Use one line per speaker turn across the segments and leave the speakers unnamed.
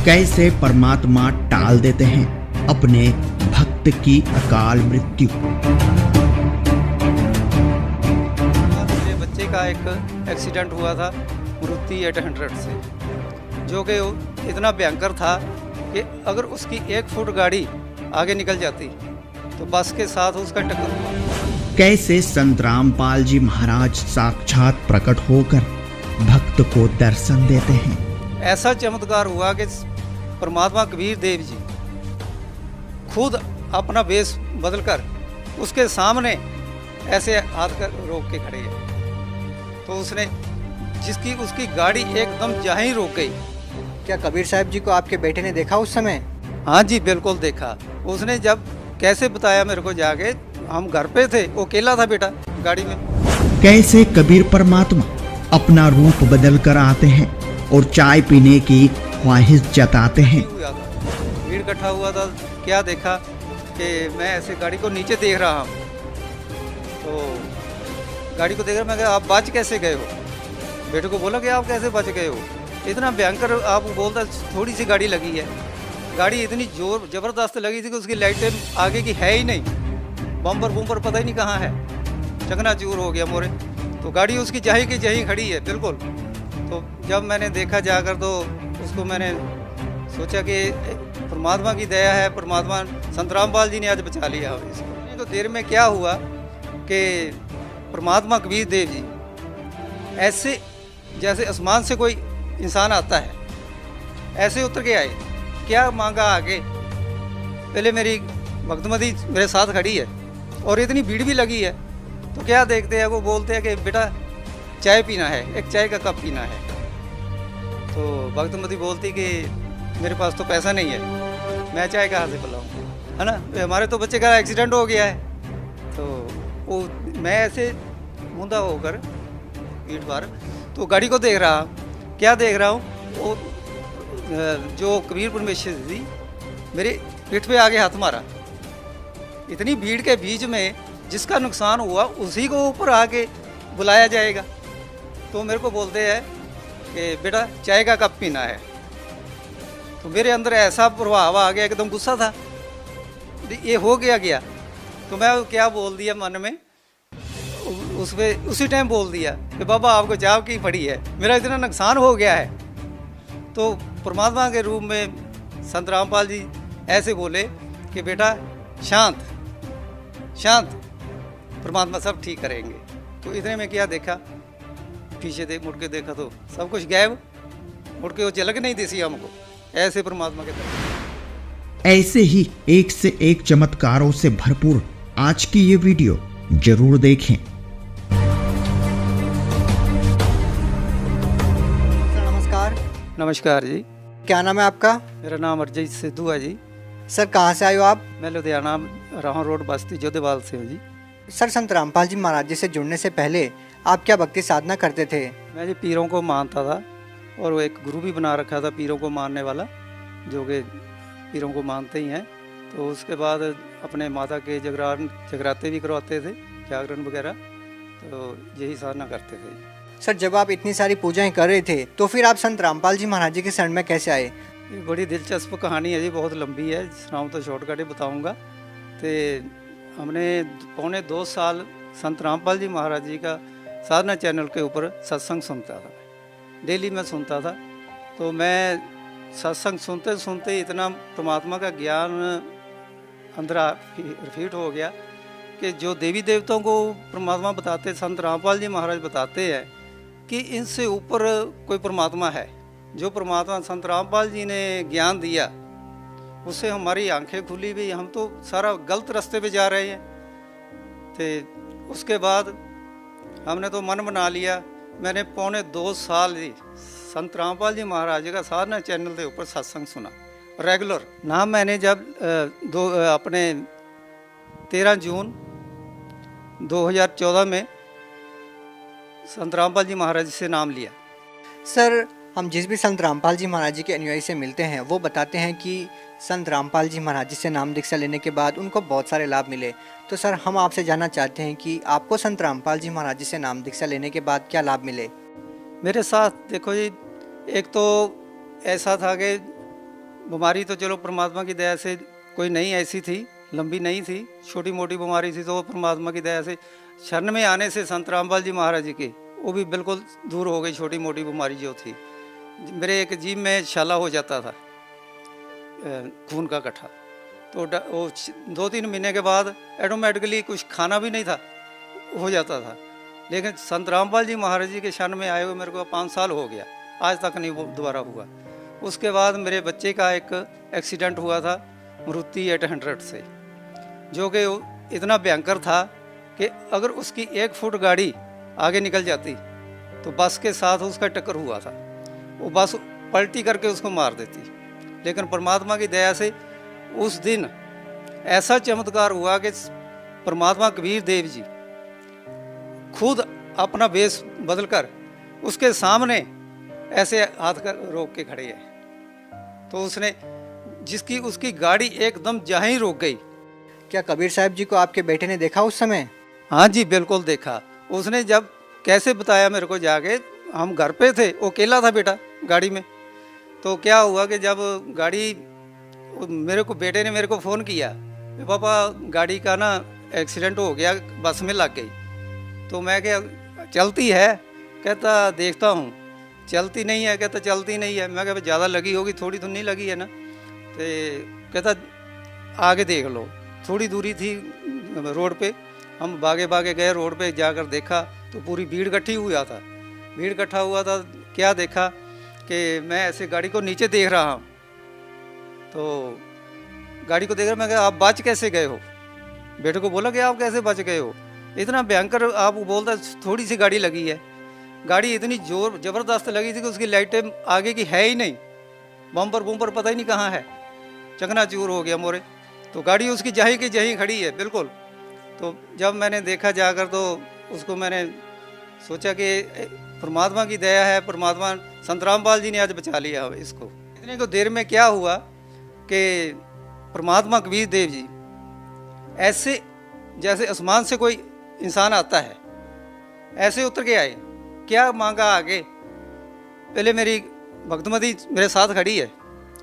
कैसे परमात्मा टाल देते हैं अपने भक्त की अकाल मृत्यु।
मेरे बच्चे का एक एक्सीडेंट हुआ था मारुति 800 से, जो कि इतना भयंकर था कि अगर उसकी 1 फुट गाड़ी आगे निकल जाती तो बस के साथ उसका टक्कर हुआ।
कैसे संत रामपाल जी महाराज साक्षात प्रकट होकर भक्त को दर्शन देते हैं।
ऐसा चमत्कार हुआ कि परमात्मा कबीर देव जी खुद अपना वेश बदलकर उसके सामने ऐसे हाथ कर रोक के खड़े हैं, तो उसने उसकी गाड़ी एकदम जहाँ ही रोक गई।
क्या कबीर साहब जी को आपके बेटे ने देखा उस समय?
हाँ जी, बिल्कुल देखा। उसने जब कैसे बताया मेरे को, जाके हम घर पे थे, वो अकेला था बेटा गाड़ी में।
कैसे कबीर परमात्मा अपना रूप बदल कर आते हैं और चाय पीने की ख्वाहिश जताते हैं।
भीड़ इकट्ठा हुआ था, क्या देखा कि मैं ऐसे गाड़ी को नीचे देख रहा हूँ, तो गाड़ी को देख रहा, मैं कहा आप बच कैसे गए हो? बेटे को बोला कि आप कैसे बच गए हो? इतना भयंकर आप बोलता, थोड़ी सी गाड़ी लगी है, गाड़ी इतनी जोर जबरदस्त लगी थी कि उसकी लाइटें आगे की है ही नहीं, बम्पर बुम्पर पता ही नहीं कहाँ है, चकनाचूर हो गया मोरे। तो गाड़ी उसकी जहीं की जहीं खड़ी है बिल्कुल। तो जब मैंने देखा जाकर, तो उसको मैंने सोचा कि परमात्मा की दया है, परमात्मा संत रामपाल जी ने आज बचा लिया इसको। तो देर में क्या हुआ कि परमात्मा कबीर देव जी ऐसे जैसे आसमान से कोई इंसान आता है ऐसे उतर के आए। क्या मांगा आगे? पहले मेरी भक्तमती मेरे साथ खड़ी है और इतनी भीड़ भी लगी है, तो क्या देखते हैं, वो बोलते हैं कि बेटा चाय पीना है, एक चाय का कप पीना है। तो भक्तमती बोलती कि मेरे पास तो पैसा नहीं है, मैं चाय कहाँ से पिलाऊँ, है ना? हमारे तो बच्चे का एक्सीडेंट हो गया है। तो वो मैं ऐसे मूंदा होकर पीठ पर तो गाड़ी को देख रहा, क्या देख रहा हूँ, वो जो कबीर परमेश्वर जी मेरे पीठ पे आगे हाथ मारा। इतनी भीड़ के बीच में जिसका नुकसान हुआ उसी को ऊपर आके बुलाया जाएगा। तो मेरे को बोलते हैं कि बेटा चाय का कप पीना है। तो मेरे अंदर ऐसा प्रभाव आ गया, एकदम गुस्सा था, ये हो गया। तो मैं क्या बोल दिया मन में, उसी टाइम बोल दिया कि बाबा आपको चाव की पड़ी है, मेरा इतना नुकसान हो गया है। तो परमात्मा के रूप में संत रामपाल जी ऐसे बोले कि बेटा शांत शांत, परमात्मा सब ठीक करेंगे। तो इतने में क्या देखा, पीछे मुड़ के देखा तो सब कुछ गायब, मुड़ के वो झलक नहीं दिसी हमको। ऐसे परमात्मा के तरफ
ऐसे ही एक से एक चमत्कारों से भरपूर आज की ये वीडियो जरूर देखें।
नमस्कार जी।
क्या नाम है आपका?
मेरा नाम अरजीत सिद्धू है जी।
सर कहाँ से आए हो आप?
मैं लुधियाना राहौं रोड बस्ती जोधेवाल से हूँ जी।
सर संत रामपाल जी महाराज जी से जुड़ने से पहले आप क्या भक्ति साधना करते थे?
मैं जी पीरों को मानता था और वो एक गुरु भी बना रखा था पीरों को मानने वाला, जो कि पीरों को मानते ही हैं। तो उसके बाद अपने माता के जगराते भी करवाते थे, जागरण वगैरह, तो यही साधना करते थे।
सर जब आप इतनी सारी पूजाएं कर रहे थे तो फिर आप संत रामपाल जी महाराज जी के शरण में कैसे आए?
ये बड़ी दिलचस्प कहानी है जी, बहुत लंबी है, सुनाऊँ तो शॉर्टकट ही बताऊँगा। तो हमने 2.25 साल संत रामपाल जी महाराज जी का साधना चैनल के ऊपर सत्संग सुनता था, डेली मैं सुनता था। तो मैं सत्संग सुनते सुनते इतना परमात्मा का ज्ञान अंदर रिफीट हो गया कि जो देवी देवताओं को परमात्मा बताते, संत रामपाल जी महाराज बताते हैं कि इनसे ऊपर कोई परमात्मा है। जो परमात्मा संत रामपाल जी ने ज्ञान दिया उससे हमारी आंखें खुली भी, हम तो सारा गलत रास्ते पे जा रहे हैं। तो उसके बाद हमने तो मन बना लिया, मैंने 2.25 साल जी संत रामपाल जी महाराज जी का साधना चैनल के ऊपर सत्संग सुना रेगुलर। नाम मैंने जब अपने 13 जून 2014 में संत रामपाल जी महाराज जी से नाम लिया।
सर हम जिस भी संत रामपाल जी महाराज जी के अनुयायी से मिलते हैं वो बताते हैं कि संत रामपाल जी महाराज जी से नाम दीक्षा लेने के बाद उनको बहुत सारे लाभ मिले। तो सर हम आपसे जानना चाहते हैं कि आपको संत रामपाल जी महाराज जी से नाम दीक्षा लेने के बाद क्या लाभ मिले?
मेरे साथ देखो जी, एक तो ऐसा था कि बीमारी तो चलो परमात्मा की दया से कोई नहीं ऐसी थी, लंबी नहीं थी, छोटी मोटी बीमारी थी, तो वो परमात्मा की दया से शरण में आने से संत रामपाल जी महाराज जी के वो भी बिल्कुल दूर हो गई छोटी मोटी बीमारी जो थी। मेरे एक जीभ में छाला हो जाता था, खून का गड्ढा, तो वो 2-3 महीने के बाद ऑटोमेटिकली कुछ खाना भी नहीं था, हो जाता था। लेकिन संत रामपाल जी महाराज जी के शरण में आए हुए मेरे को 5 साल हो गया, आज तक नहीं वो दोबारा हुआ। उसके बाद मेरे बच्चे का एक एक्सीडेंट हुआ था मारुति 800 से, जो कि इतना भयंकर था कि अगर उसकी 1 फुट गाड़ी आगे निकल जाती तो बस के साथ उसका टक्कर हुआ था, वो बस पलटी करके उसको मार देती। लेकिन परमात्मा की दया से उस दिन ऐसा चमत्कार हुआ कि परमात्मा कबीर देव जी खुद अपना वेश बदलकर उसके सामने ऐसे हाथ कर रोक के खड़े हैं। तो उसने जिसकी उसकी गाड़ी एकदम जहाँ ही रोक गई।
क्या कबीर साहब जी को आपके बेटे ने देखा उस समय?
हाँ जी, बिल्कुल देखा। उसने जब कैसे बताया मेरे को, जाके हम घर पे थे, वो अकेला था बेटा गाड़ी में। तो क्या हुआ कि जब गाड़ी मेरे को बेटे ने मेरे को फ़ोन किया कि पापा गाड़ी का ना एक्सीडेंट हो गया, बस में लग गई। तो मैं क्या चलती है? कहता देखता हूँ। चलती नहीं है? कहता चलती नहीं है। मैं कहा ज़्यादा लगी होगी, थोड़ी तो नहीं लगी है ना? तो कहता आगे देख लो। थोड़ी दूरी थी रोड पे, हम भागे भागे गए रोड पे, जाकर देखा तो पूरी भीड़ इकट्ठी हुआ था। भीड़ इकट्ठा हुआ था, क्या देखा कि मैं ऐसे गाड़ी को नीचे देख रहा हूँ। तो गाड़ी को देख रहा, मैं कहा आप बच कैसे गए हो? बेटे को बोला कि आप कैसे बच गए हो? इतना भयंकर आप बोलता, थोड़ी सी गाड़ी लगी है। गाड़ी इतनी जोर ज़बरदस्त लगी थी कि उसकी लाइटें आगे की है ही नहीं, बम्पर बुम्पर पता ही नहीं कहाँ है, चकनाचूर हो गया मोरे। तो गाड़ी उसकी जहीं की जहीं खड़ी है बिल्कुल। तो जब मैंने देखा जाकर तो उसको मैंने सोचा कि परमात्मा की दया है, परमात्मा संत रामपाल जी ने आज बचा लिया इसको। इतने को देर में क्या हुआ कि परमात्मा कबीर देव जी ऐसे जैसे आसमान से कोई इंसान आता है ऐसे उतर के आए। क्या मांगा आगे? पहले मेरी भक्तमती मेरे साथ खड़ी है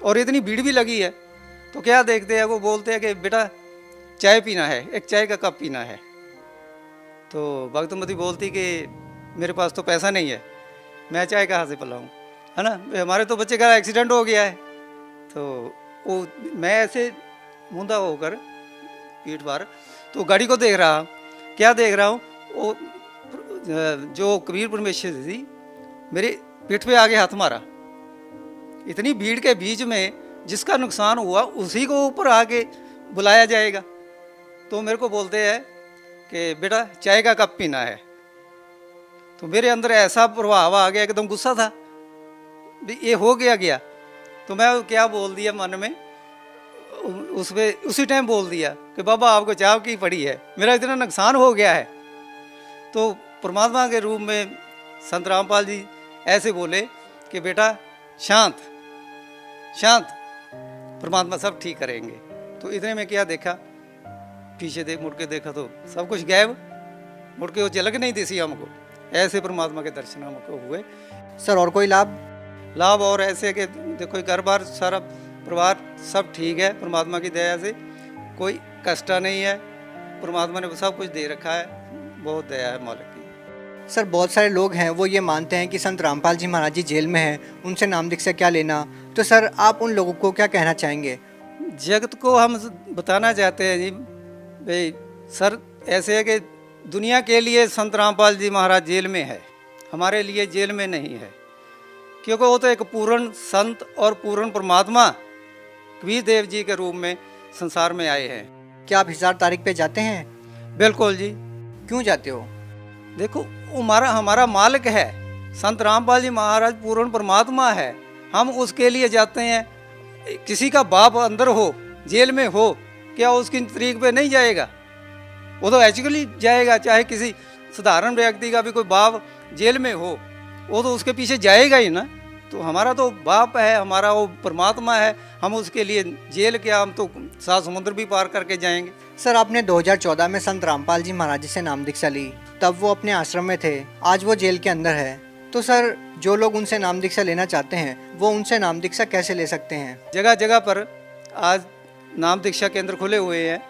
और इतनी भीड़ भी लगी है। तो क्या देखते हैं, वो बोलते हैं कि बेटा चाय पीना है, एक चाय का कप पीना है। तो भक्तमती बोलती कि मेरे पास तो पैसा नहीं है, मैं चाय कहाँ से पिलाऊं, है ना? हमारे तो बच्चे का एक्सीडेंट हो गया है। तो वो मैं ऐसे मूंदा होकर पीठ पर तो गाड़ी को देख रहा, क्या देख रहा हूँ, वो जो कबीर परमेश्वर थी मेरे पीठ पे आगे हाथ मारा। इतनी भीड़ के बीच में जिसका नुकसान हुआ उसी को ऊपर आके बुलाया जाएगा। तो मेरे को बोलते हैं कि बेटा चाय का कप पीना है। तो मेरे अंदर ऐसा प्रभाव आ गया, एकदम गुस्सा था, ये हो गया। तो मैं क्या बोल दिया मन में, उसी टाइम बोल दिया कि बाबा आपको चाय की पड़ी है, मेरा इतना नुकसान हो गया है। तो परमात्मा के रूप में संत रामपाल जी ऐसे बोले कि बेटा शांत शांत, परमात्मा सब ठीक करेंगे। तो इतने में क्या देखा, पीछे मुड़ के देखा तो सब कुछ गायब, मुड़ के वो झलक नहीं दिसी हमको। ऐसे परमात्मा के दर्शन हमको हुए।
सर और कोई लाभ?
लाभ और ऐसे कि देखो घर बार सारा परिवार सब ठीक है, परमात्मा की दया से कोई कष्ट नहीं है। परमात्मा ने सब कुछ दे रखा है, बहुत दया है मालिक की।
सर बहुत सारे लोग हैं वो ये मानते हैं कि संत रामपाल जी महाराज जी जेल में हैं, उनसे नाम दीक्षा क्या लेना। तो सर आप उन लोगों को क्या कहना चाहेंगे?
जगत को हम बताना चाहते हैं जी भाई, सर ऐसे है कि दुनिया के लिए संत रामपाल जी महाराज जेल में है, हमारे लिए जेल में नहीं है। क्योंकि वो तो एक पूर्ण संत और पूर्ण परमात्मा कबीर देव जी के रूप में संसार में आए हैं।
क्या आप हिसार तारीख पे जाते हैं?
बिल्कुल जी।
क्यों जाते हो?
देखो हमारा मालिक है, संत रामपाल जी महाराज पूर्ण परमात्मा है, हम उसके लिए जाते हैं। किसी का बाप अंदर हो, जेल में हो, क्या उसकी तरीक पे नहीं जाएगा? वो तो एक्चुअली जाएगा। चाहे किसी साधारण व्यक्ति का भी कोई बाप जेल में हो, वो तो उसके पीछे जाएगा ही ना। तो हमारा तो बाप है, हमारा वो परमात्मा है, हम उसके लिए जेल क्या, हम तो 7 समुद्र भी पार करके जाएंगे।
सर आपने 2014 में संत रामपाल जी महाराज जी से नाम दीक्षा ली, तब वो अपने आश्रम में थे, आज वो जेल के अंदर है। तो सर जो लोग उनसे नाम दीक्षा लेना चाहते हैं वो उनसे नाम दीक्षा कैसे ले सकते हैं?
जगह जगह पर आज नाम दीक्षा केंद्र खुले हुए हैं।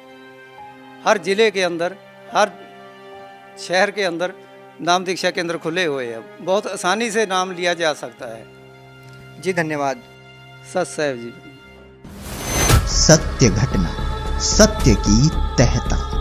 हर जिले के अंदर, हर शहर के अंदर नाम दीक्षा केंद्र खुले हुए हैं। बहुत आसानी से नाम लिया जा सकता है।
जी धन्यवाद।
सत साहब जी।
सत्य घटना, सत्य की तह तक।